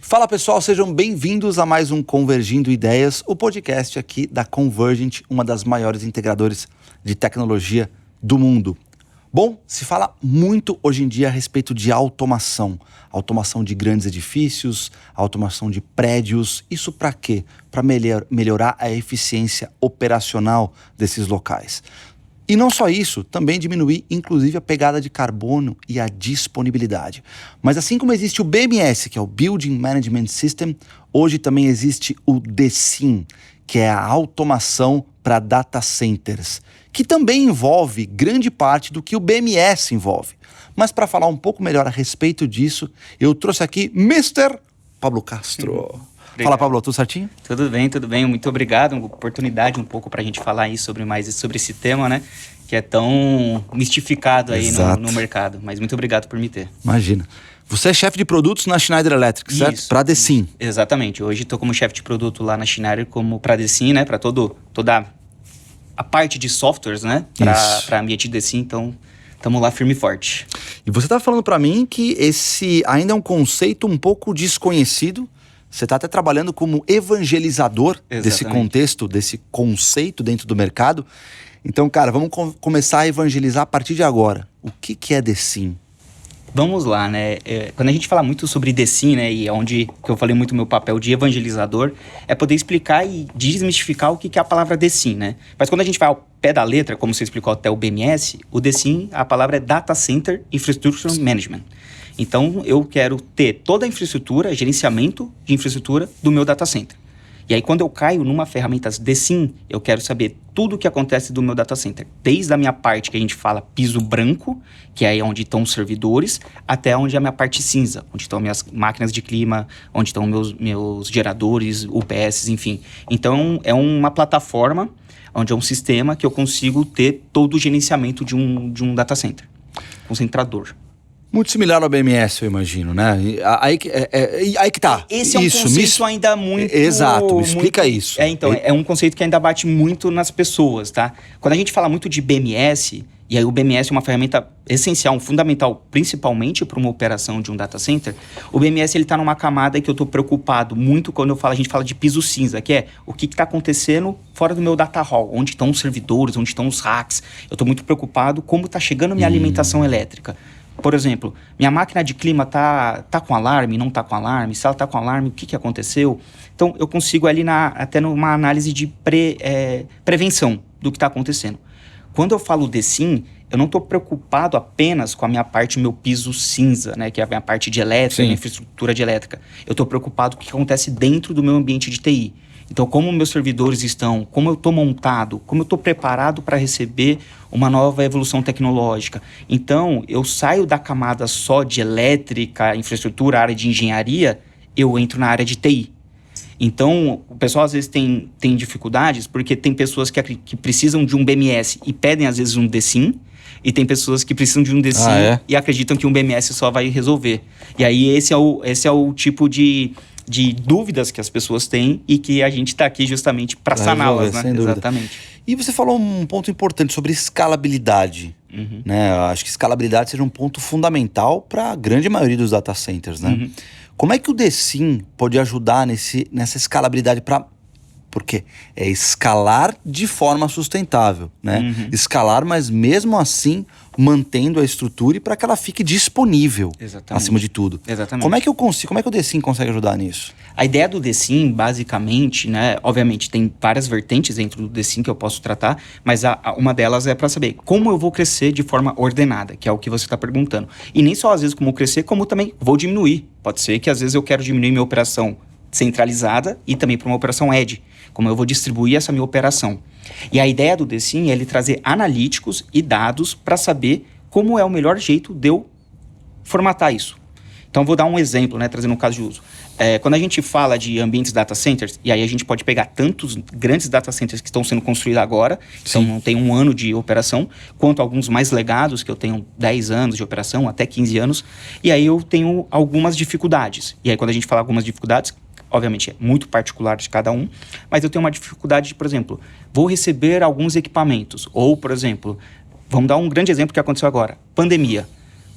Fala pessoal, sejam bem-vindos a mais um Convergindo Ideias, o podcast aqui da Convergent, uma das maiores integradores de tecnologia do mundo. Bom, se fala muito hoje em dia a respeito de automação de grandes edifícios, automação de prédios. Isso para quê? Para melhorar a eficiência operacional desses locais. E não só isso, também diminuir inclusive a pegada de carbono e a disponibilidade. Mas assim como existe o BMS, que é o Building Management System, hoje também existe o DSIM, que é a automação para data centers, que também envolve grande parte do que o BMS envolve. Mas para falar um pouco melhor a respeito disso, eu trouxe aqui Mr. Pablo Castro. Obrigado. Fala, Pablo, tudo certinho? Tudo bem. Muito obrigado. Uma oportunidade um pouco para a gente falar aí sobre esse tema, né? Que é tão mistificado aí no mercado. Mas muito obrigado por me ter. Imagina. Você é chefe de produtos na Schneider Electric, certo? Para DSIM. Exatamente. Hoje estou como chefe de produto lá na Schneider, como para DSIM, né? Para toda a parte de softwares, né? Para ambiente de DSIM, então estamos lá firme e forte. E você está falando para mim que esse ainda é um conceito um pouco desconhecido. Você está até trabalhando como evangelizador desse contexto, desse conceito dentro do mercado. Então, cara, vamos começar a evangelizar a partir de agora. O que é DSIM? Vamos lá, né? Quando a gente fala muito sobre DSIM, né? E onde que eu falei muito meu papel de evangelizador, é poder explicar e desmistificar o que é a palavra DSIM, né? Mas quando a gente vai ao pé da letra, como você explicou até o BMS, o DSIM, a palavra é Data Center Infrastructure Management. Então, eu quero ter toda a infraestrutura, gerenciamento de infraestrutura do meu data center. E aí, quando eu caio numa ferramenta DSIM, eu quero saber tudo o que acontece do meu data center. Desde a minha parte que a gente fala piso branco, que é onde estão os servidores, até onde é a minha parte cinza, onde estão minhas máquinas de clima, onde estão meus geradores, UPS, enfim. Então, é uma plataforma, onde é um sistema que eu consigo ter todo o gerenciamento de um data center, concentrador. Muito similar ao BMS, eu imagino, né? Aí que tá. Esse é um conceito ainda muito... Exato, me explica isso. É um conceito que ainda bate muito nas pessoas, tá? Quando a gente fala muito de BMS, e aí o BMS é uma ferramenta essencial, fundamental, principalmente para uma operação de um data center, o BMS ele tá numa camada que eu tô preocupado muito quando a gente fala de piso cinza, que é o que tá acontecendo fora do meu data hall, onde estão os servidores, onde estão os racks. Eu tô muito preocupado como tá chegando minha alimentação elétrica. Por exemplo, minha máquina de clima tá com alarme, não tá com alarme? Se ela tá com alarme, o que aconteceu? Então, eu consigo ali até numa análise de prevenção do que está acontecendo. Quando eu falo DSIM, eu não estou preocupado apenas com a minha parte, meu piso cinza, né? Que é a minha parte de elétrica, minha infraestrutura de elétrica. Eu estou preocupado com o que acontece dentro do meu ambiente de TI. Então, como meus servidores estão, como eu estou montado, como eu estou preparado para receber uma nova evolução tecnológica. Então, eu saio da camada só de elétrica, infraestrutura, área de engenharia, eu entro na área de TI. Então, o pessoal às vezes tem dificuldades, porque tem pessoas que precisam de um BMS e pedem às vezes um DSIM, e tem pessoas que precisam de um DSIM e acreditam que um BMS só vai resolver. E aí, esse é o tipo de dúvidas que as pessoas têm e que a gente está aqui justamente para saná-las, né? Exatamente. E você falou um ponto importante sobre escalabilidade, né? Eu acho que escalabilidade seja um ponto fundamental para a grande maioria dos data centers, né? Como é que o DSIM pode ajudar nessa escalabilidade porque é escalar de forma sustentável, né? Escalar, mas mesmo assim mantendo a estrutura e para que ela fique disponível, acima de tudo. Exatamente. Como é que o DSIM consegue ajudar nisso? A ideia do DSIM, basicamente, né? Obviamente, tem várias vertentes dentro do DSIM que eu posso tratar, mas uma delas é para saber como eu vou crescer de forma ordenada, que é o que você está perguntando. E nem só às vezes como crescer, como também vou diminuir. Pode ser que às vezes eu quero diminuir minha operação centralizada e também para uma operação edge, como eu vou distribuir essa minha operação. E a ideia do DSIM é ele trazer analíticos e dados para saber como é o melhor jeito de eu formatar isso. Então, vou dar um exemplo, né, trazendo um caso de uso. Quando a gente fala de ambientes data centers, e aí a gente pode pegar tantos grandes data centers que estão sendo construídos agora, então não tem um ano de operação, quanto alguns mais legados, que eu tenho 10 anos de operação, até 15 anos, e aí eu tenho algumas dificuldades. E aí, quando a gente fala algumas dificuldades, obviamente é muito particular de cada um, mas eu tenho uma dificuldade de, por exemplo, vou receber alguns equipamentos, ou, por exemplo, vamos dar um grande exemplo que aconteceu agora, pandemia.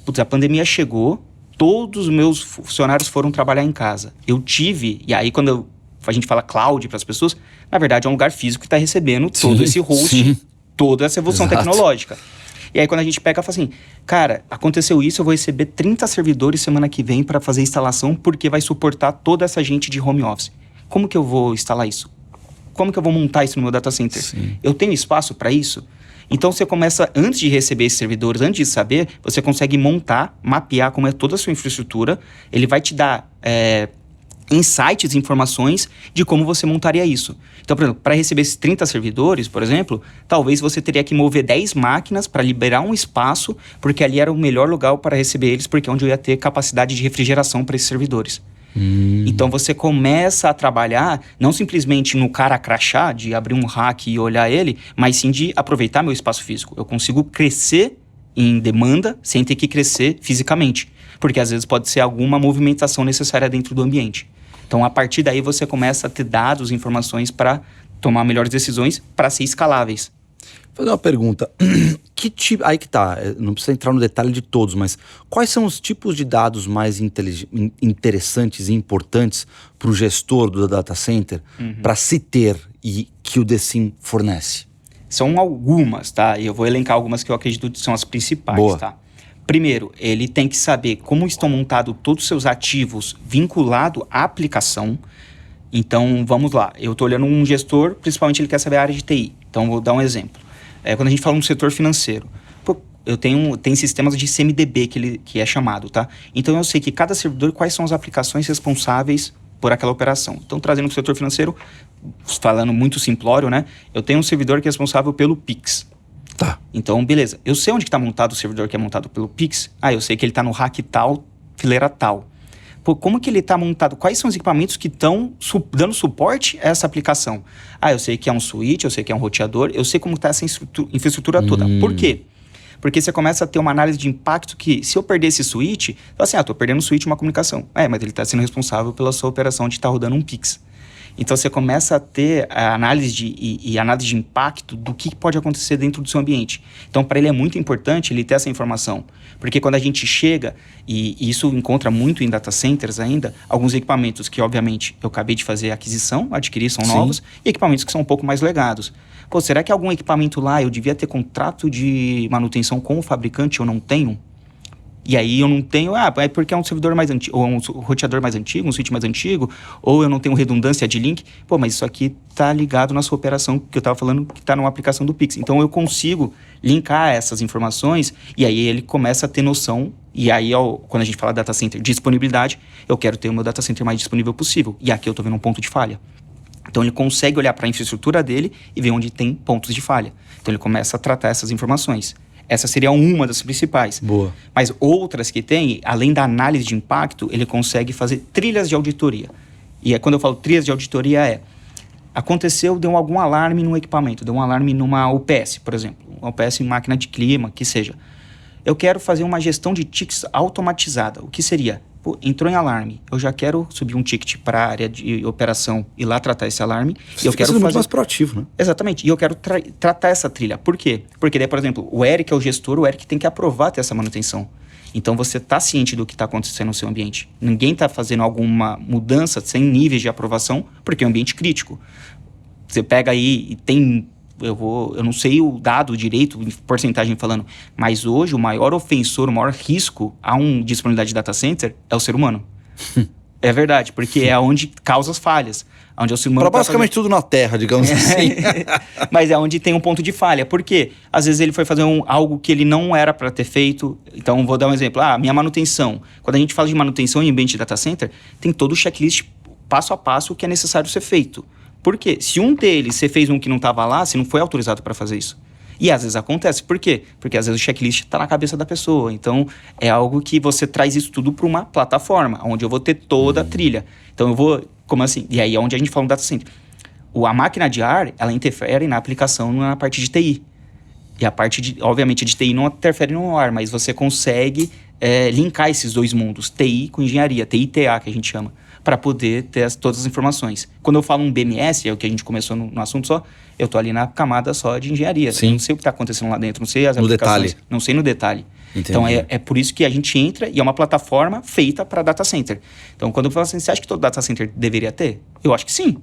Putz, a pandemia chegou, todos os meus funcionários foram trabalhar em casa. Eu tive, e aí quando a gente fala cloud para as pessoas, na verdade é um lugar físico que está recebendo todo esse host, toda essa evolução tecnológica. E aí quando a gente pega e fala assim, cara, aconteceu isso, eu vou receber 30 servidores semana que vem para fazer a instalação porque vai suportar toda essa gente de home office. Como que eu vou instalar isso? Como que eu vou montar isso no meu data center? Sim. Eu tenho espaço para isso? Então você começa, antes de receber esses servidores, antes de saber, você consegue montar, mapear como é toda a sua infraestrutura. Ele vai te dar insights, informações de como você montaria isso. Então, por exemplo, para receber esses 30 servidores, por exemplo, talvez você teria que mover 10 máquinas para liberar um espaço, porque ali era o melhor lugar para receber eles, porque é onde eu ia ter capacidade de refrigeração para esses servidores. Então você começa a trabalhar não simplesmente no cara crachá, de abrir um rack e olhar ele, mas sim de aproveitar meu espaço físico. Eu consigo crescer em demanda sem ter que crescer fisicamente, porque às vezes pode ser alguma movimentação necessária dentro do ambiente. Então a partir daí você começa a ter dados, informações para tomar melhores decisões para ser escaláveis. Vou fazer uma pergunta. Que tipo, aí que tá, não precisa entrar no detalhe de todos, mas quais são os tipos de dados mais interessantes e importantes para o gestor do data center para se ter e que o DSIM fornece? São algumas, tá? E eu vou elencar algumas que eu acredito que são as principais, Boa. tá? Primeiro, ele tem que saber como estão montados todos os seus ativos vinculados à aplicação. Então, vamos lá. Eu estou olhando um gestor, principalmente ele quer saber a área de TI. Então, vou dar um exemplo. Quando a gente fala no setor financeiro, eu tenho sistemas de CMDB que é chamado, tá? Então, eu sei que cada servidor, quais são as aplicações responsáveis por aquela operação. Então, trazendo para o setor financeiro, falando muito simplório, né? Eu tenho um servidor que é responsável pelo Pix. Tá. Então, beleza. Eu sei onde está montado o servidor que é montado pelo Pix. Eu sei que ele está no rack tal, fileira tal. Como que ele está montado? Quais são os equipamentos que estão dando suporte a essa aplicação? Eu sei que é um switch, eu sei que é um roteador, eu sei como está essa infraestrutura toda. Por quê? Porque você começa a ter uma análise de impacto que, se eu perder esse switch, eu falo assim, estou perdendo um switch, uma comunicação. Mas ele está sendo responsável pela sua operação de estar rodando um Pix. Então, você começa a ter a análise e análise de impacto do que pode acontecer dentro do seu ambiente. Então, para ele é muito importante ele ter essa informação. Porque quando a gente chega, e isso encontra muito em data centers ainda, alguns equipamentos que, obviamente, eu acabei de fazer aquisição, adquirir, são novos, e equipamentos que são um pouco mais legados. Será que algum equipamento lá eu devia ter contrato de manutenção com o fabricante ou não tenho? E aí eu não tenho, é porque é um servidor mais antigo, ou um roteador mais antigo, um switch mais antigo, ou eu não tenho redundância de link. Mas isso aqui tá ligado na sua operação, que eu estava falando, que está numa aplicação do Pix. Então eu consigo linkar essas informações, e aí ele começa a ter noção, e aí quando a gente fala data center disponibilidade, eu quero ter o meu data center mais disponível possível. E aqui eu estou vendo um ponto de falha. Então ele consegue olhar para a infraestrutura dele e ver onde tem pontos de falha. Então ele começa a tratar essas informações. Essa seria uma das principais. Boa. Mas outras que tem, além da análise de impacto, ele consegue fazer trilhas de auditoria. E quando eu falo trilhas de auditoria aconteceu, deu algum alarme no equipamento, deu um alarme numa UPS, por exemplo. Uma UPS em máquina de clima, que seja. Eu quero fazer uma gestão de tickets automatizada. O que seria? Entrou em alarme, eu já quero subir um ticket para a área de operação e lá tratar esse alarme. Você eu quero fazer muito mais proativo, né? Exatamente, e eu quero tratar essa trilha. Por quê? Porque daí, por exemplo, o Eric é o gestor, o Eric tem que aprovar ter essa manutenção. Então você está ciente do que está acontecendo no seu ambiente. Ninguém está fazendo alguma mudança sem níveis de aprovação, porque é um ambiente crítico. Você pega aí e tem... Eu não sei o dado direito, em porcentagem falando, mas hoje o maior ofensor, o maior risco a uma disponibilidade de data center é o ser humano. É verdade, porque é onde causa as falhas. Onde é o ser humano para basicamente tudo na Terra, digamos assim. Mas é onde tem um ponto de falha. Por quê? Às vezes ele foi fazer algo que ele não era para ter feito. Então, vou dar um exemplo. Minha manutenção. Quando a gente fala de manutenção em ambiente de data center, tem todo o checklist, passo a passo, o que é necessário ser feito. Por quê? Se um deles, você fez um que não estava lá, você não foi autorizado para fazer isso. E às vezes acontece. Por quê? Porque às vezes o checklist está na cabeça da pessoa. Então, é algo que você traz isso tudo para uma plataforma, onde eu vou ter toda a trilha. Então, eu vou... Como assim? E aí é onde a gente fala no data center. A máquina de ar, ela interfere na aplicação na parte de TI. E a parte, obviamente, de TI não interfere no ar, mas você consegue linkar esses dois mundos, TI com engenharia, TI-TA, que a gente chama. para poder ter todas as informações. Quando eu falo um BMS, é o que a gente começou no assunto só, eu tô ali na camada só de engenharia. Sim. Eu não sei o que está acontecendo lá dentro, não sei as no aplicações. Detalhe. Não sei no detalhe. Entendi. Então, é por isso que a gente entra e é uma plataforma feita para data center. Então, quando eu falo assim, você acha que todo data center deveria ter? Eu acho que sim.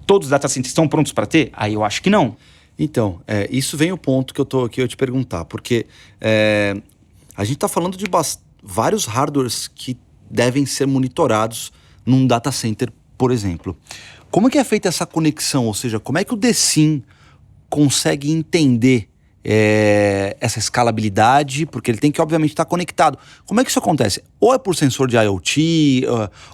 Todos os data centers estão prontos para ter? Aí eu acho que não. Então, isso vem o ponto que eu tô aqui a te perguntar, porque a gente está falando de vários hardwares que devem ser monitorados num data center, por exemplo. Como é que é feita essa conexão? Ou seja, como é que o DSIM consegue entender essa escalabilidade? Porque ele tem que, obviamente, estar conectado. Como é que isso acontece? Ou é por sensor de IoT,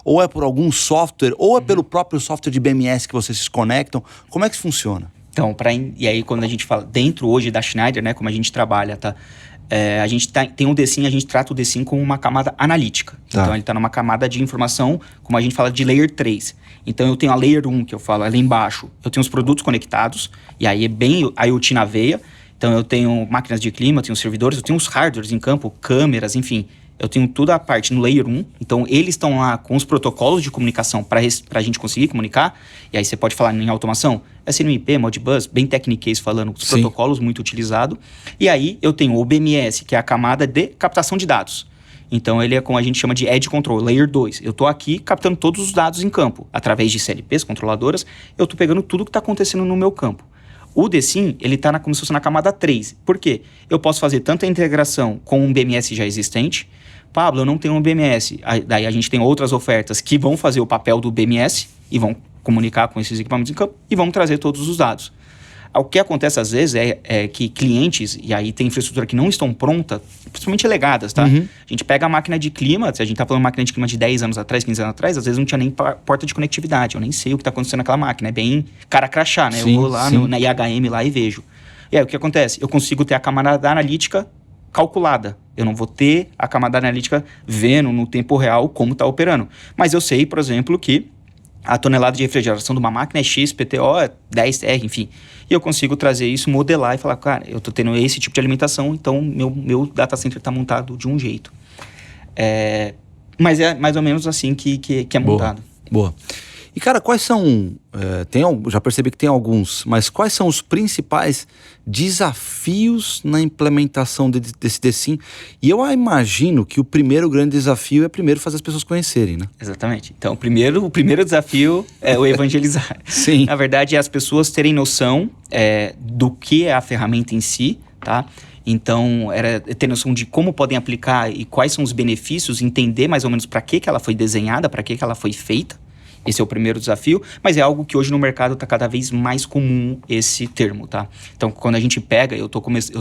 ou é por algum software, ou é pelo próprio software de BMS que vocês se conectam? Como é que isso funciona? Então, e aí quando a gente fala dentro hoje da Schneider, né, como a gente trabalha, tá? A gente tem um DSIM, a gente trata o DSIM como uma camada analítica. Tá. Então, ele está numa camada de informação, como a gente fala, de Layer 3. Então, eu tenho a Layer 1, que eu falo, ali embaixo. Eu tenho os produtos conectados, e aí é bem IoT na veia. Então, eu tenho máquinas de clima, eu tenho servidores, eu tenho os hardwares em campo, câmeras, enfim. Eu tenho toda a parte no Layer 1. Então, eles estão lá com os protocolos de comunicação para a gente conseguir comunicar. E aí, você pode falar em automação, SNMP, Modbus, bem techniquez falando, os protocolos muito utilizados. E aí, eu tenho o BMS, que é a camada de captação de dados. Então, ele é como a gente chama de Edge Control, Layer 2. Eu estou aqui captando todos os dados em campo. Através de CLPs, controladoras, eu estou pegando tudo que está acontecendo no meu campo. O DSIM, ele está como se fosse na camada 3. Por quê? Eu posso fazer tanta integração com um BMS já existente. Pablo, eu não tenho um BMS. Daí a gente tem outras ofertas que vão fazer o papel do BMS e vão comunicar com esses equipamentos em campo e vão trazer todos os dados. O que acontece às vezes é que clientes, e aí tem infraestrutura que não estão prontas, principalmente legadas, tá? Uhum. A gente pega a máquina de clima, se a gente tá falando de máquina de clima de 10 anos atrás, 15 anos atrás, às vezes não tinha nem porta de conectividade. Eu nem sei o que tá acontecendo naquela máquina. É bem cara crachá, né? Sim, eu vou lá na IHM lá e vejo. E aí o que acontece? Eu consigo ter a camada analítica calculada. Eu não vou ter a camada analítica vendo no tempo real como está operando. Mas eu sei, por exemplo, que a tonelada de refrigeração de uma máquina é X, PTO é 10 TR, enfim. E eu consigo trazer isso, modelar e falar, cara, eu estou tendo esse tipo de alimentação, então meu data center está montado de um jeito. Mas é mais ou menos assim que é montado. Boa. E, cara, quais são... já percebi que tem alguns, mas quais são os principais desafios na implementação desse DSIM? E eu imagino que o primeiro grande desafio é primeiro fazer as pessoas conhecerem, né? Exatamente. Então, o primeiro desafio é o evangelizar. Sim. Na verdade, é as pessoas terem noção do que é a ferramenta em si, tá? Então, ter noção de como podem aplicar e quais são os benefícios, entender mais ou menos para que ela foi desenhada, para que ela foi feita. Esse é o primeiro desafio, mas é algo que hoje no mercado está cada vez mais comum esse termo, tá? Então, quando a gente pega, eu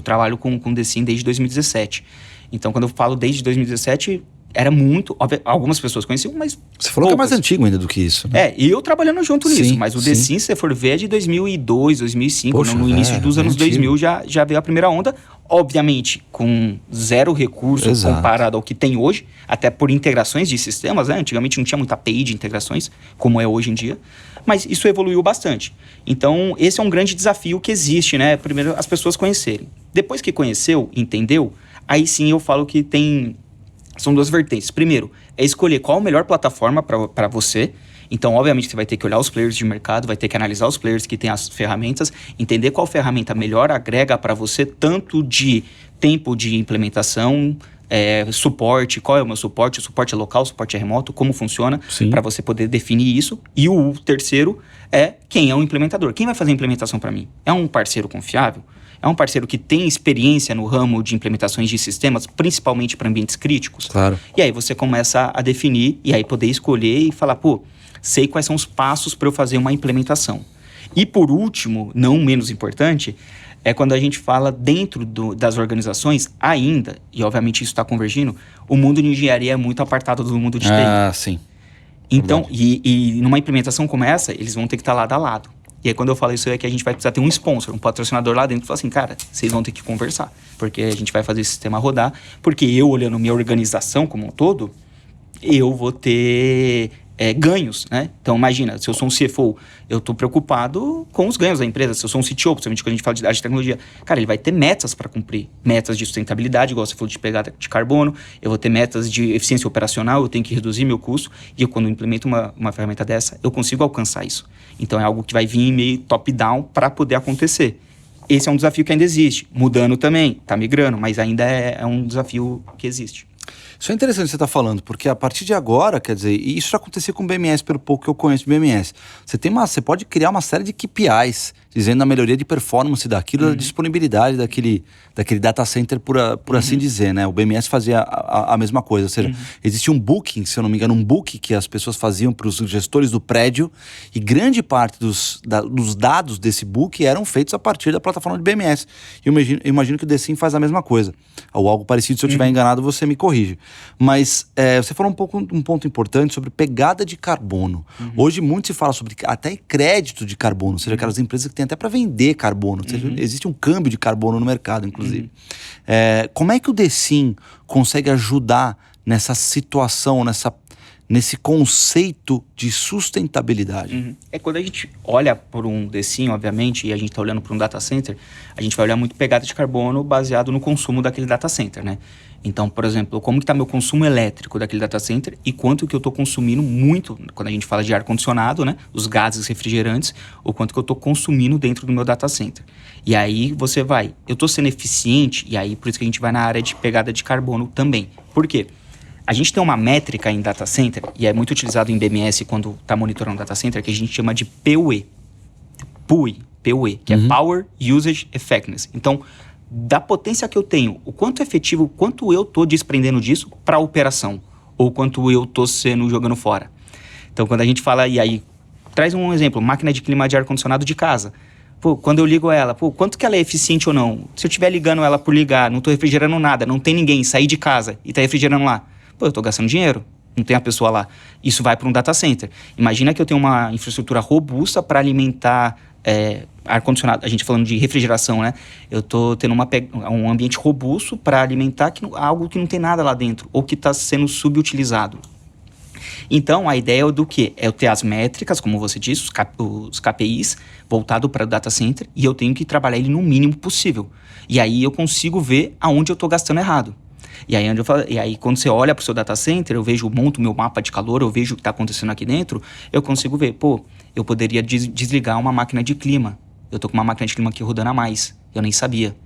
trabalho com DSIM desde 2017. Então, quando eu falo desde 2017, era muito... Algumas pessoas conheciam, mas você falou poucas. Que é mais antigo ainda do que isso, né? E eu trabalhando junto nisso, mas o DSIM, se você for ver, é de 2002, 2005, Poxa, no início dos anos 2000 já veio a primeira onda, obviamente com zero recurso comparado ao que tem hoje, até por integrações de sistemas, né? Antigamente não tinha muita API de integrações, como é hoje em dia, mas isso evoluiu bastante. Então, esse é um grande desafio que existe, né? Primeiro, as pessoas conhecerem. Depois que conheceu, entendeu, aí sim eu falo que são duas vertentes. Primeiro, é escolher qual a melhor plataforma para você. Então, obviamente, você vai ter que olhar os players de mercado, vai ter que analisar os players que têm as ferramentas, entender qual ferramenta melhor agrega para você, tanto de tempo de implementação, suporte, qual é o meu suporte, o suporte é local, o suporte é remoto, como funciona, para você poder definir isso. E o terceiro é quem é o implementador. Quem vai fazer a implementação para mim? É um parceiro confiável? É um parceiro que tem experiência no ramo de implementações de sistemas, principalmente para ambientes críticos? Claro. E aí você começa a definir e aí poder escolher e falar, sei quais são os passos para eu fazer uma implementação. E por último, não menos importante, é quando a gente fala dentro das organizações ainda, e obviamente isso está convergindo, o mundo de engenharia é muito apartado do mundo de TI. Ah, sim. Então, e numa implementação como essa, eles vão ter que estar lado a lado. E aí, quando eu falo isso, é que a gente vai precisar ter um sponsor, um patrocinador lá dentro, e falar assim, cara, vocês vão ter que conversar, porque a gente vai fazer esse sistema rodar, porque eu, olhando minha organização como um todo, eu vou ter ganhos, né? Então, imagina, se eu sou um CFO, eu estou preocupado com os ganhos da empresa. Se eu sou um CTO, principalmente quando a gente fala de área de tecnologia, cara, ele vai ter metas para cumprir. Metas de sustentabilidade, igual você falou de pegada de carbono. Eu vou ter metas de eficiência operacional, eu tenho que reduzir meu custo. E eu, quando eu implemento uma ferramenta dessa, eu consigo alcançar isso. Então, é algo que vai vir meio top-down para poder acontecer. Esse é um desafio que ainda existe. Mudando também, está migrando, mas ainda é um desafio que existe. Isso é interessante que você está falando, porque a partir de agora, quer dizer, e isso já acontecia com o BMS, pelo pouco que eu conheço de BMS, você pode criar uma série de KPIs, dizendo a melhoria de performance daquilo, da disponibilidade daquele data center, por assim dizer, né? O BMS fazia a mesma coisa, ou seja, existia um booking, se eu não me engano, um book que as pessoas faziam para os gestores do prédio, e grande parte dos dados desse book eram feitos a partir da plataforma de BMS. Eu imagino que o Decim faz a mesma coisa, ou algo parecido. Se eu estiver enganado, você me corrige. Mas você falou um ponto importante sobre pegada de carbono. Hoje muito se fala sobre até crédito de carbono, ou seja, aquelas empresas que têm até para vender carbono. Ou seja, existe um câmbio de carbono no mercado, inclusive. Como é que o Decim consegue ajudar nessa situação, nesse conceito de sustentabilidade? Quando a gente olha por um Decim, obviamente, e a gente está olhando para um data center, a gente vai olhar muito pegada de carbono baseado no consumo daquele data center, né? Então, por exemplo, como que está meu consumo elétrico daquele data center e quanto que eu estou consumindo muito, quando a gente fala de ar-condicionado, né? Os gases refrigerantes, o quanto que eu estou consumindo dentro do meu data center. E aí eu estou sendo eficiente, e aí por isso que a gente vai na área de pegada de carbono também. Por quê? A gente tem uma métrica em data center, e é muito utilizado em BMS quando está monitorando data center, que a gente chama de PUE. PUE, que é Power Usage Effectiveness. Então, da potência que eu tenho, o quanto efetivo, o quanto eu estou desprendendo disso para a operação, ou quanto eu estou jogando fora. Então, quando a gente fala, e aí, traz um exemplo, máquina de clima de ar-condicionado de casa. Quando eu ligo ela, quanto que ela é eficiente ou não? Se eu estiver ligando ela por ligar, não estou refrigerando nada, não tem ninguém, sair de casa e está refrigerando lá, eu estou gastando dinheiro, não tem a pessoa lá. Isso vai para um data center. Imagina que eu tenho uma infraestrutura robusta para alimentar ar-condicionado, a gente falando de refrigeração, né? Eu estou tendo um ambiente robusto para alimentar algo que não tem nada lá dentro, ou que está sendo subutilizado. Então, a ideia é do quê? É eu ter as métricas, como você disse, os KPIs, voltado para o data center, e eu tenho que trabalhar ele no mínimo possível. E aí eu consigo ver aonde eu estou gastando errado. E aí, quando você olha para o seu data center, monto meu mapa de calor, eu vejo o que está acontecendo aqui dentro, eu consigo ver, eu poderia desligar uma máquina de clima. Eu estou com uma máquina de clima aqui rodando a mais, eu nem sabia.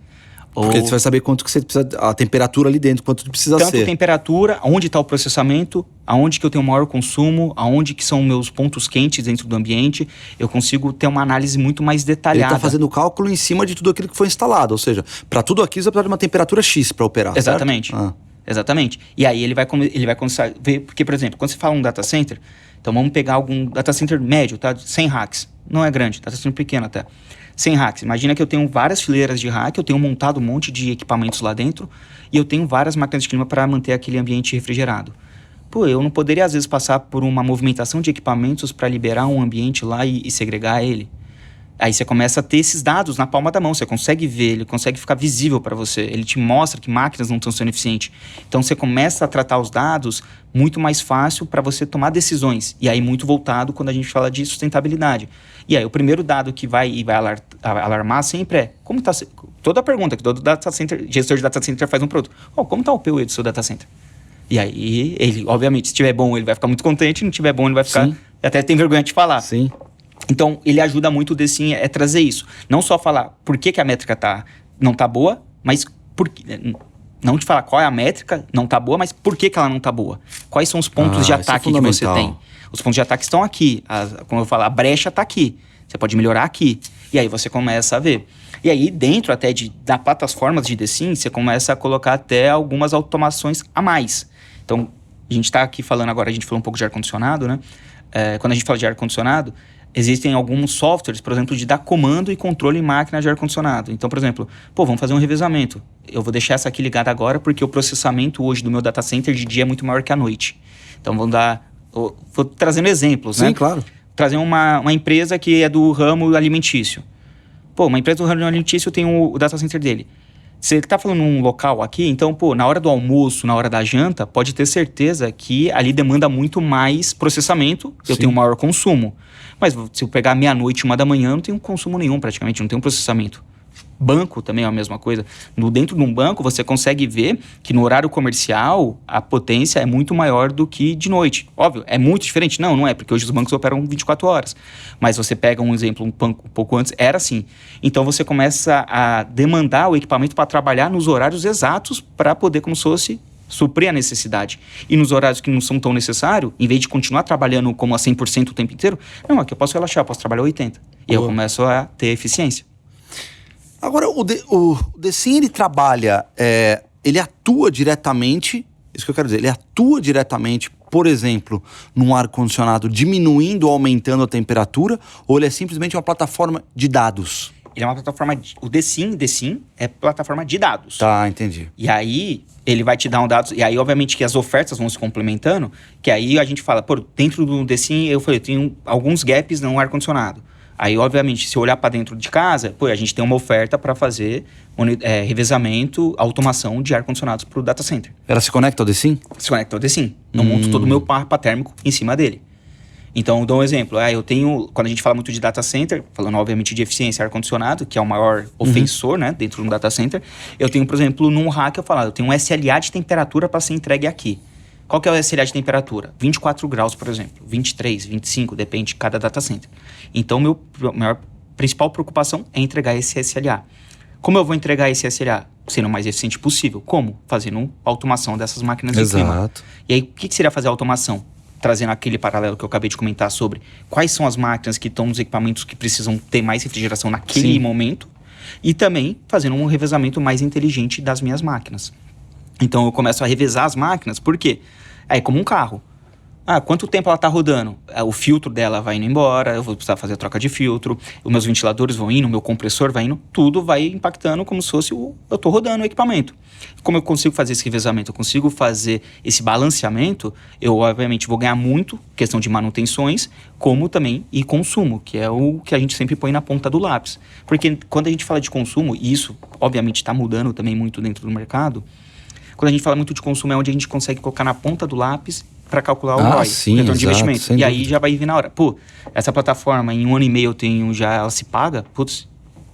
Porque você vai saber quanto que você precisa, a temperatura ali dentro, quanto precisa ser. Tanto temperatura, onde está o processamento, aonde que eu tenho maior consumo, aonde que são meus pontos quentes dentro do ambiente, eu consigo ter uma análise muito mais detalhada. Ele está fazendo o cálculo em cima de tudo aquilo que foi instalado, ou seja, para tudo aquilo você precisa de uma temperatura X para operar, Exatamente. Certo? Exatamente. E aí ele vai começar a ver, porque, por exemplo, quando você fala um data center, então vamos pegar algum data center médio, tá? 100 racks, não é grande, data center pequeno até. 100 racks. Imagina que eu tenho várias fileiras de rack, eu tenho montado um monte de equipamentos lá dentro e eu tenho várias máquinas de clima para manter aquele ambiente refrigerado. Eu não poderia, às vezes, passar por uma movimentação de equipamentos para liberar um ambiente lá e segregar ele. Aí você começa a ter esses dados na palma da mão, você consegue ver, ele consegue ficar visível para você, ele te mostra que máquinas não estão sendo eficientes. Então você começa a tratar os dados muito mais fácil para você tomar decisões. E aí muito voltado quando a gente fala de sustentabilidade. E aí o primeiro dado que vai alarmar sempre é, como está... Toda a pergunta que todo data center, gestor de data center faz um produto. Como está o PUE do seu data center? E aí ele, obviamente, se estiver bom, ele vai ficar muito contente, se não estiver bom, ele vai ficar... Sim. Até tem vergonha de falar. Sim. Então, ele ajuda muito o Decim a trazer isso. Não só falar por que a métrica não está boa, mas não te falar qual é a métrica, não está boa, mas por que ela não está boa. Quais são os pontos de ataque que você tem. Os pontos de ataque estão aqui. Como eu falo, a brecha está aqui. Você pode melhorar aqui. E aí você começa a ver. E aí, dentro até da plataformas de Decim, você começa a colocar até algumas automações a mais. Então, a gente está aqui falando agora, a gente falou um pouco de ar-condicionado, né? Quando a gente fala de ar-condicionado, existem alguns softwares, por exemplo, de dar comando e controle em máquina de ar-condicionado. Então, por exemplo, vamos fazer um revezamento. Eu vou deixar essa aqui ligada agora porque o processamento hoje do meu data center de dia é muito maior que à noite. Então, vou trazendo exemplos, né? Sim, claro. Trazer uma empresa que é do ramo alimentício. Uma empresa do ramo alimentício tem o data center dele. Você tá falando num local aqui, então, na hora do almoço, na hora da janta, pode ter certeza que ali demanda muito mais processamento, eu tenho um maior consumo. Mas se eu pegar meia-noite, 1h, não tenho consumo nenhum praticamente, não tenho processamento. Banco também é a mesma coisa. Dentro de um banco, você consegue ver que no horário comercial, a potência é muito maior do que de noite. Óbvio, é muito diferente? Não é, porque hoje os bancos operam 24 horas. Mas você pega um exemplo um pouco antes, era assim. Então você começa a demandar o equipamento para trabalhar nos horários exatos para poder, como se fosse, suprir a necessidade. E nos horários que não são tão necessários, em vez de continuar trabalhando como a 100% o tempo inteiro, não, aqui eu posso relaxar, eu posso trabalhar 80%. E eu começo a ter eficiência. Agora, o DeSim, ele trabalha, ele atua diretamente, isso que eu quero dizer, ele atua diretamente, por exemplo, num ar-condicionado, diminuindo ou aumentando a temperatura, ou ele é simplesmente uma plataforma de dados? Ele é uma plataforma, o DeSim é plataforma de dados. Tá, entendi. E aí, ele vai te dar um dados, e aí, obviamente, que as ofertas vão se complementando, que aí a gente fala, dentro do DeSim, eu tenho alguns gaps no ar-condicionado. Aí, obviamente, se eu olhar para dentro de casa, a gente tem uma oferta para fazer revezamento, automação de ar-condicionados para o data center. Ela se conecta ao DeSim? Se conecta ao DeSim. Eu monto todo o meu parque térmico em cima dele. Então, eu dou um exemplo. Eu tenho, quando a gente fala muito de data center, falando, obviamente, de eficiência ar-condicionado, que é o maior ofensor, né, dentro de um data center, eu tenho, por exemplo, num rack, eu tenho um SLA de temperatura para ser entregue aqui. Qual que é o SLA de temperatura? 24 graus, por exemplo. 23, 25, depende de cada data center. Então, minha principal preocupação é entregar esse SLA. Como eu vou entregar esse SLA? Sendo o mais eficiente possível. Como? Fazendo automação dessas máquinas de clima. E aí, o que seria fazer a automação? Trazendo aquele paralelo que eu acabei de comentar sobre quais são as máquinas que estão nos equipamentos que precisam ter mais refrigeração naquele momento. E também fazendo um revezamento mais inteligente das minhas máquinas. Então, eu começo a revezar as máquinas, por quê? É como um carro. Quanto tempo ela está rodando? O filtro dela vai indo embora, eu vou precisar fazer a troca de filtro, os meus ventiladores vão indo, o meu compressor vai indo, tudo vai impactando como se fosse eu estou rodando o equipamento. Como eu consigo fazer esse revezamento, eu consigo fazer esse balanceamento, eu obviamente vou ganhar muito, questão de manutenções, como também e consumo, que é o que a gente sempre põe na ponta do lápis. Porque quando a gente fala de consumo, e isso obviamente está mudando também muito dentro do mercado, quando a gente fala muito de consumo é onde a gente consegue colocar na ponta do lápis para calcular o ROI, retorno de investimento. E aí já vai vir na hora. Essa plataforma em 1 ano e meio ela se paga?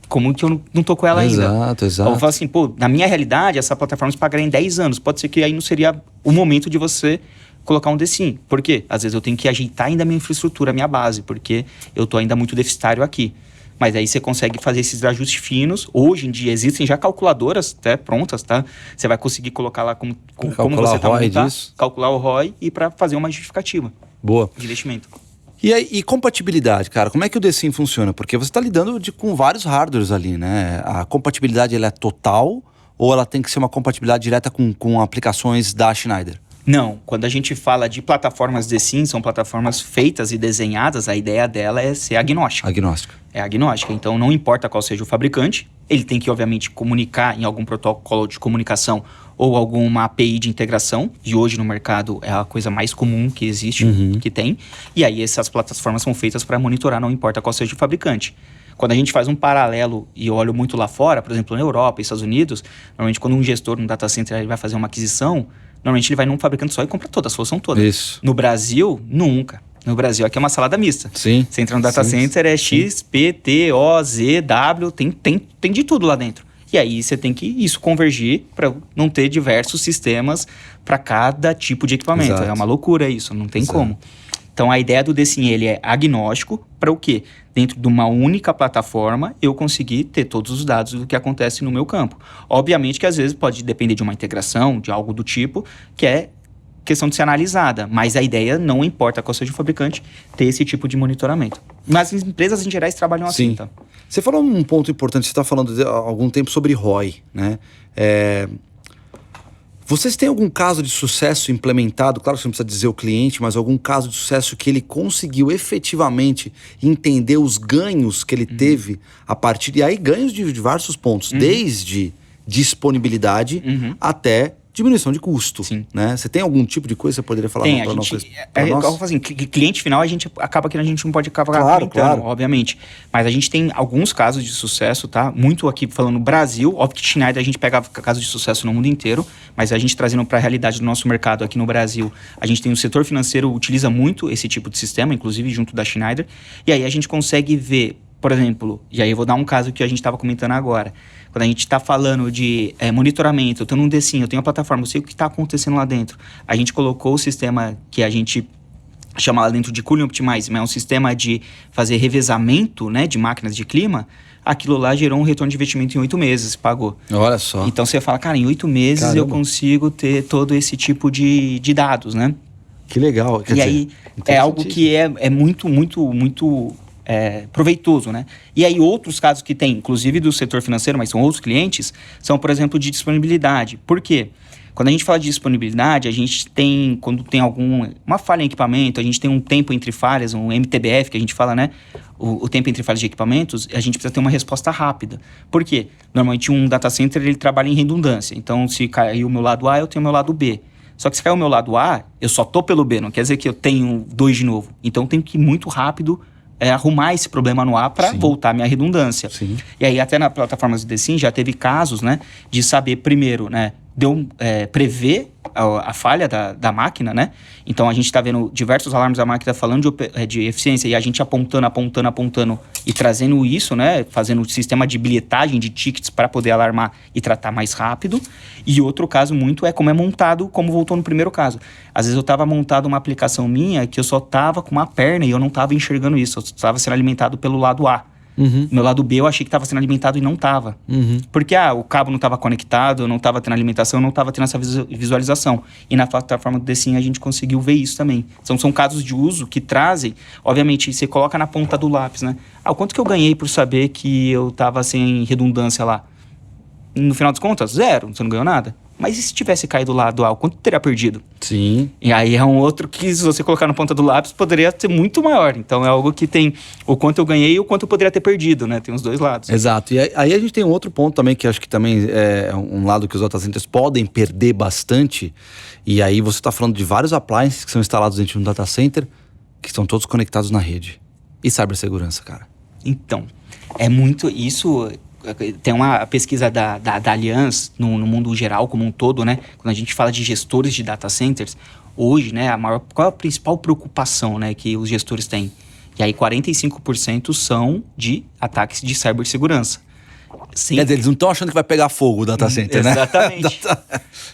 Como que eu não tô com ela ainda? Exato. Eu vou falar assim, na minha realidade, essa plataforma se pagaria em 10 anos. Pode ser que aí não seria o momento de você colocar um DeSim. Por quê? Às vezes eu tenho que ajeitar ainda a minha infraestrutura, a minha base, porque eu tô ainda muito deficitário aqui. Mas aí você consegue fazer esses ajustes finos. Hoje em dia existem já calculadoras prontas, tá? Você vai conseguir colocar lá como você está montando, calcular o ROI e para fazer uma justificativa. Boa. De investimento. E compatibilidade, cara? Como é que o DeSim funciona? Porque você está lidando com vários hardwares ali, né? A compatibilidade ela é total ou ela tem que ser uma compatibilidade direta com aplicações da Schneider? Não, quando a gente fala de plataformas DeSim, são plataformas feitas e desenhadas, a ideia dela é ser agnóstica. É agnóstica, então não importa qual seja o fabricante, ele tem que obviamente comunicar em algum protocolo de comunicação ou alguma API de integração, e hoje no mercado é a coisa mais comum que existe, que tem, e aí essas plataformas são feitas para monitorar, não importa qual seja o fabricante. Quando a gente faz um paralelo e eu olho muito lá fora, por exemplo, na Europa e Estados Unidos, normalmente quando um gestor, um data center, ele vai fazer uma aquisição, normalmente ele vai num fabricante só e compra todas, a solução toda. Isso. No Brasil, nunca. No Brasil aqui é uma salada mista. Sim. Você entra no data center, é X, P, T, O, Z, W, tem de tudo lá dentro. E aí você tem que isso convergir para não ter diversos sistemas para cada tipo de equipamento. Exato. É uma loucura isso, não tem como. Então a ideia do DeSim, ele é agnóstico para o quê? Dentro de uma única plataforma, eu conseguir ter todos os dados do que acontece no meu campo. Obviamente que às vezes pode depender de uma integração, de algo do tipo, que é questão de ser analisada. Mas a ideia, não importa qual seja o fabricante, ter esse tipo de monitoramento. Mas as empresas em geral trabalham assim, tá? Você falou um ponto importante, você está falando há algum tempo sobre ROI, né? Vocês têm algum caso de sucesso implementado? Claro que você não precisa dizer o cliente, mas algum caso de sucesso que ele conseguiu efetivamente entender os ganhos que ele teve a partir... E aí ganhos de diversos pontos, desde disponibilidade até diminuição de custo. Sim. Né? Você tem algum tipo de coisa que você poderia falar Tem, para nós? assim, cliente final, acaba que a gente não pode acabar claro, obviamente. Mas a gente tem alguns casos de sucesso, tá? Muito aqui falando Brasil, óbvio que Schneider a gente pegava casos de sucesso no mundo inteiro, mas a gente trazendo para a realidade do nosso mercado aqui no Brasil, a gente tem o setor financeiro utiliza muito esse tipo de sistema, inclusive junto da Schneider, e aí a gente consegue ver, por exemplo, e aí eu vou dar um caso que a gente estava comentando agora. Quando a gente está falando de monitoramento, eu estou num DSIM, eu tenho a plataforma, eu sei o que está acontecendo lá dentro. A gente colocou o sistema que a gente chama lá dentro de Cooling Optimize, mas é um sistema de fazer revezamento, né, de máquinas de clima. Aquilo lá gerou um retorno de investimento em 8 meses, pagou. Olha só. Então você fala, cara, em 8 meses Caramba. Eu consigo ter todo esse tipo de dados, né? Que legal. Quer dizer, aí é algo que é muito proveitoso, né? E aí outros casos que tem, inclusive do setor financeiro, mas são outros clientes, são, por exemplo, de disponibilidade. Por quê? Quando a gente fala de disponibilidade, a gente tem, quando tem uma falha em equipamento, a gente tem um tempo entre falhas, um MTBF, que a gente fala, né? O tempo entre falhas de equipamentos, a gente precisa ter uma resposta rápida. Por quê? Normalmente um data center, ele trabalha em redundância. Então, se cair o meu lado A, eu tenho o meu lado B. Só que se cair o meu lado A, eu só tô pelo B, não quer dizer que eu tenho 2 de novo. Então, eu tenho que ir muito rápido arrumar esse problema no A para voltar a minha redundância. Sim. E aí, até na plataforma de DSIM, já teve casos, né, de saber primeiro, né, prever a falha da máquina, né? Então, a gente está vendo diversos alarmes da máquina falando de eficiência e a gente apontando e trazendo isso, né? Fazendo um sistema de bilhetagem de tickets para poder alarmar e tratar mais rápido. E outro caso muito é como é montado, como voltou no primeiro caso. Às vezes eu estava montado uma aplicação minha que eu só estava com uma perna e eu não estava enxergando isso. Eu estava sendo alimentado pelo lado A. Meu lado B eu achei que estava sendo alimentado e não estava. Porque o cabo não estava conectado, não estava tendo alimentação, não estava tendo essa visualização. E na plataforma do DSIM a gente conseguiu ver isso também. São casos de uso que trazem, obviamente, você coloca na ponta do lápis, né? O quanto que eu ganhei por saber que eu estava sem redundância lá? No final das contas, 0, você não ganhou nada. Mas e se tivesse caído lá do A, quanto teria perdido? Sim. E aí é um outro que, se você colocar na ponta do lápis, poderia ser muito maior. Então é algo que tem o quanto eu ganhei e o quanto eu poderia ter perdido, né? Tem os dois lados. Exato. E aí a gente tem um outro ponto também, que acho que também é um lado que os data centers podem perder bastante. E aí você está falando de vários appliances que são instalados dentro de um data center, que estão todos conectados na rede. E cibersegurança, cara? Então, é muito isso. Tem uma pesquisa da Allianz no mundo geral como um todo, né? Quando a gente fala de gestores de data centers, hoje, né, qual é a principal preocupação, né, que os gestores têm? E aí 45% são de ataques de cibersegurança. Sim. Quer dizer, eles não estão achando que vai pegar fogo o data center, né? Exatamente.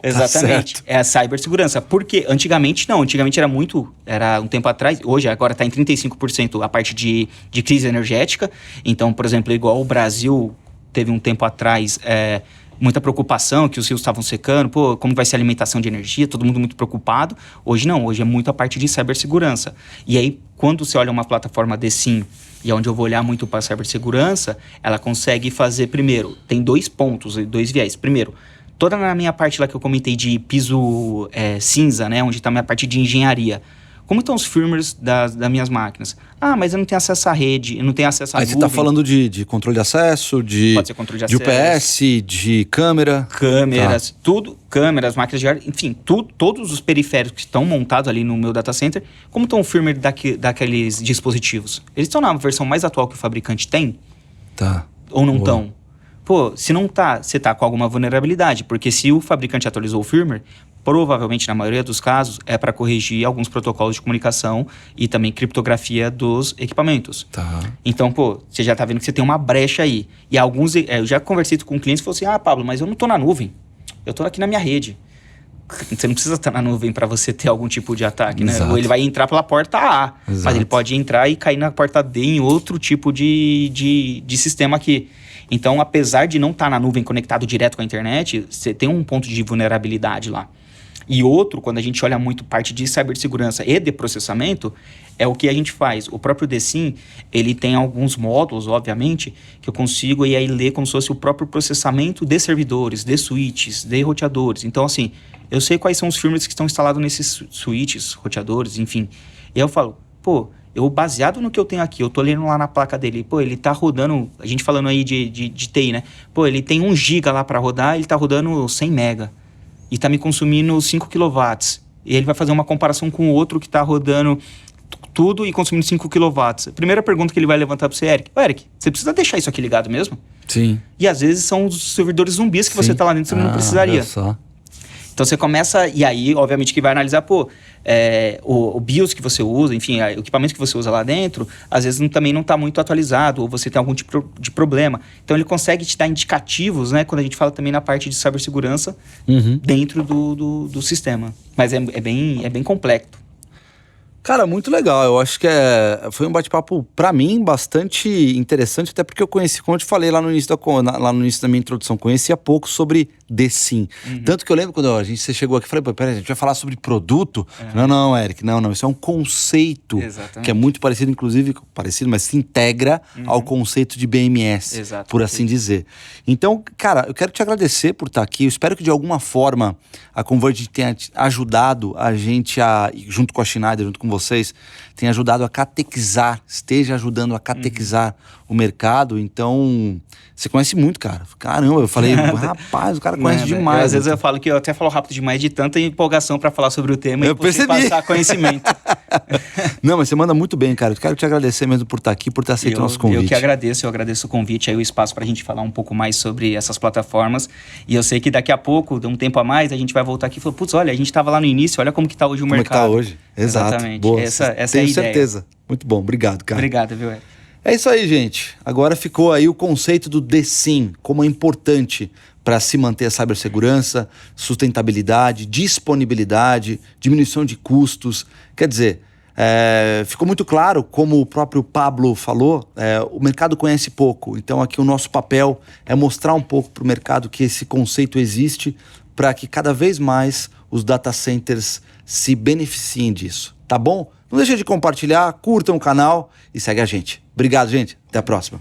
Exatamente. Tá, é a cibersegurança. Porque antigamente não. Antigamente era um tempo atrás. Hoje, agora está em 35% a parte de crise energética. Então, por exemplo, igual o Brasil teve um tempo atrás muita preocupação que os rios estavam secando. Pô, como vai ser a alimentação de energia? Todo mundo muito preocupado. Hoje não. Hoje é muito a parte de cibersegurança. E aí, quando você olha uma plataforma DSIM, e é onde eu vou olhar muito para a cibersegurança, ela consegue fazer, primeiro, tem 2 pontos, 2 viés. Primeiro, toda na minha parte lá que eu comentei de piso cinza, né, onde está a minha parte de engenharia. Como estão os firmwares das minhas máquinas? Mas eu não tenho acesso à rede, eu não tenho acesso à nuvem. Aí você está falando de controle de acesso, Pode ser controle de acesso, UPS, de câmera. Câmeras, tudo, câmeras, máquinas de ar, enfim, todos os periféricos que estão montados ali no meu data center, como estão o firmware daqueles dispositivos? Eles estão na versão mais atual que o fabricante tem? Tá. Ou não estão? Pô, se não tá, você tá com alguma vulnerabilidade, porque se o fabricante atualizou o firmware, provavelmente, na maioria dos casos, é para corrigir alguns protocolos de comunicação e também criptografia dos equipamentos. Tá. Então, pô, você já tá vendo que você tem uma brecha aí. E alguns, eu já conversei com clientes e falei assim, Pablo, mas eu não tô na nuvem, eu tô aqui na minha rede. Você não precisa estar na nuvem para você ter algum tipo de ataque, né? Ou ele vai entrar pela porta A, mas ele pode entrar e cair na porta D em outro tipo de sistema aqui. Então, apesar de não estar na nuvem conectado direto com a internet, você tem um ponto de vulnerabilidade lá. E outro, quando a gente olha muito parte de cibersegurança e de processamento, é o que a gente faz. O próprio DSIM, ele tem alguns módulos, obviamente, que eu consigo e aí ler como se fosse o próprio processamento de servidores, de switches, de roteadores. Então, assim, eu sei quais são os firmwares que estão instalados nesses switches, roteadores, enfim. E aí eu falo, pô, eu baseado no que eu tenho aqui, eu tô lendo lá na placa dele, pô, ele tá rodando, a gente falando aí de TI, né? Pô, ele tem 1 GB lá para rodar, ele tá rodando 100 MB. e está me consumindo 5 kW. E ele vai fazer uma comparação com o outro que está rodando tudo e consumindo 5 kW. A primeira pergunta que ele vai levantar para você, Eric, você precisa deixar isso aqui ligado mesmo? Sim. E às vezes são os servidores zumbis que você está lá dentro, você não precisaria. Olha só. Então você começa, e aí obviamente que vai analisar, o BIOS que você usa, enfim, o equipamento que você usa lá dentro, às vezes também não está muito atualizado, ou você tem algum tipo de problema. Então ele consegue te dar indicativos, né, quando a gente fala também na parte de cibersegurança, dentro do sistema. Mas é bem complexo. Cara, muito legal. Eu acho que foi um bate-papo, pra mim, bastante interessante, até porque eu conheci, como eu te falei lá no início da minha introdução, conhecia pouco sobre DSIM. Tanto que eu lembro quando você chegou aqui e falei, peraí, a gente vai falar sobre produto? Não, Eric, não, isso é um conceito. Exatamente. Que é muito parecido, inclusive, mas se integra ao conceito de BMS, por assim dizer. Então, cara, eu quero te agradecer por estar aqui. Eu espero que de alguma forma a Convergent tenha ajudado a gente junto com a Schneider, junto com vocês, tenha ajudado a catequizar, esteja ajudando a catequizar o mercado. Então, você conhece muito, cara. Caramba, eu falei, rapaz, o cara conhece demais. Às vezes eu falo que eu até falo rápido demais de tanta empolgação para falar sobre o tema eu percebi. Passar conhecimento. Não, mas você manda muito bem, cara. Eu quero te agradecer mesmo por estar aqui, por ter aceito o nosso convite. Eu que agradeço, o convite, aí o espaço para a gente falar um pouco mais sobre essas plataformas. E eu sei que daqui a pouco, de um tempo a mais, a gente vai voltar aqui e falar, putz, olha, a gente estava lá no início, olha como que está hoje o mercado. Como que está hoje, exato. Exatamente, boa. essa é a ideia. Tenho certeza. Muito bom, obrigado, cara. Obrigado, viu, Eric? É isso aí, gente. Agora ficou aí o conceito do DSIM, como é importante para se manter a cibersegurança, sustentabilidade, disponibilidade, diminuição de custos. Quer dizer, ficou muito claro, como o próprio Pablo falou, o mercado conhece pouco. Então aqui o nosso papel é mostrar um pouco para o mercado que esse conceito existe para que cada vez mais os data centers se beneficiem disso. Tá bom? Não deixe de compartilhar, curtam o canal e segue a gente. Obrigado, gente. Até a próxima.